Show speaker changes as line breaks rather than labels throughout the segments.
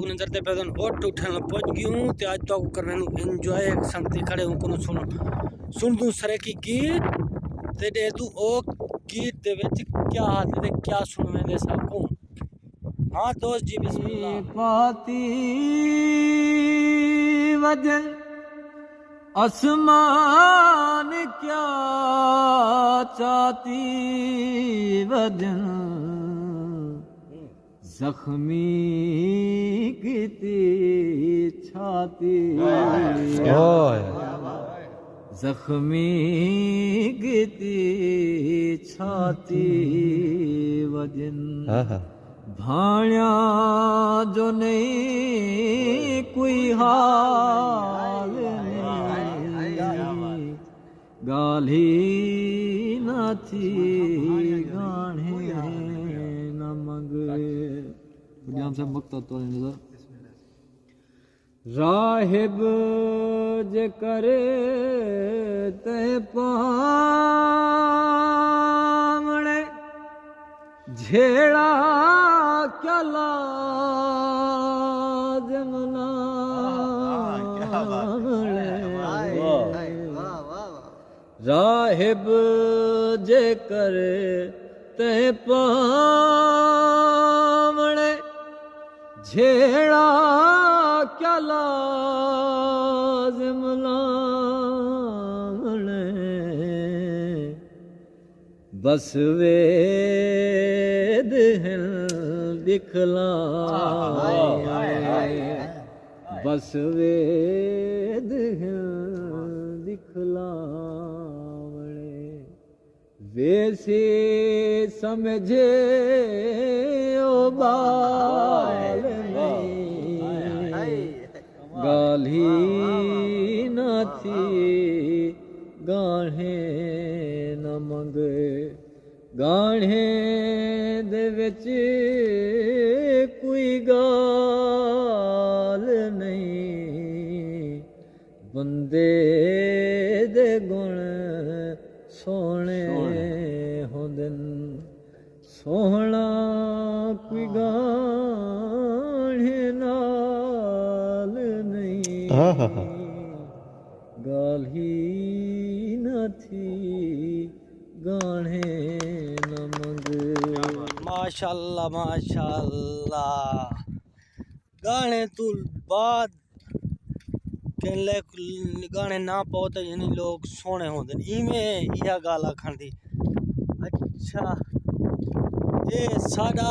को नजरते पे ओट उठन पहुंच गई हूं ते आज तो करने एंजॉय संगते खड़े हूं को सुन दूं सरे की गीत ते दे तू ओ गीत दे विच क्या हाथ दे क्या सुनवे दे सकूं। हां दोस्त जी बिस्मिल्लाह।
पाती वजन आसमान क्या चाहती वजन जख्मी कीती छाती जख्मी कीती छाती वजन भाण्या जो नहीं कोई हाल नहीं गाली ना थी गाने न मंगे बुनियाद से मक्ता तो नजर राहिब जे करे ते पामणे झेड़ा क्या लाज़िम राहिब जे करे ते पामणे झेड़ा क्या लाज़िम बस वेद हैं दिखला बस वेद हैं दिखलावणे वैसे समझे ओ बाल गाली न थी गाढ़े न मंगे गाढ़े दे विच कोई गाल नहीं बंदे दे गुण सोहणे होंदन सोहना कोई गाढ़े नाल नहीं गाल ही न थी गाने न मंग।
माशाल्लाह माशाल्लाह गाने तू बाद गाने ना पाओ तो यानी लोग सोने होंदे इवें इहा गाल आखण दी। अच्छा ये साडा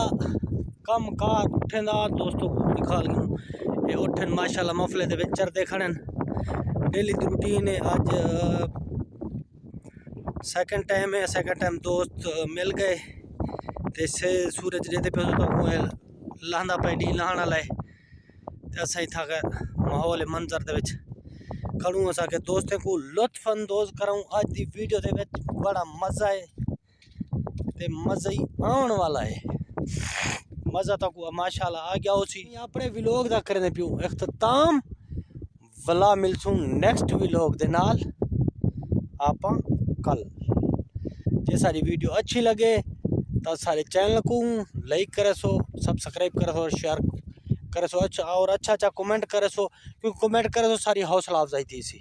कम कार उठेंदा दोस्तों को दिखा लूं ये उठन माशाल्लाह मफले दे विच चरदे खड़न डेली दी रूटीन है। आज सेकंड टाइम है सेकंड टाइम दोस्त मिल गए ते से सूरज देते पे तो वो लहंदा पे डी लहाना लाए ते असाई था के माहौल मंजर दे विच खड़ू असा के दोस्तों को लुत्फ अंदोज कराऊं। आज दी वीडियो दे विच बड़ा मजा है ते मजा ही आने वाला है मजा तो को माशाल्लाह आ गया उसी अपने व्लॉग दा करने पियो इख्तिताम वला मिलसूं नेक्स्ट व्लॉग दे नाल आपां कल। जे सारी वीडियो अच्छी लगे तो सारे चैनल को लाइक करे सो सब्सक्राइब करे सो और शेयर करे सो अच्छा और अच्छा कमेंट करे सो क्योंकि कमेंट करे सो सारी हौसला अफजाई थी सी।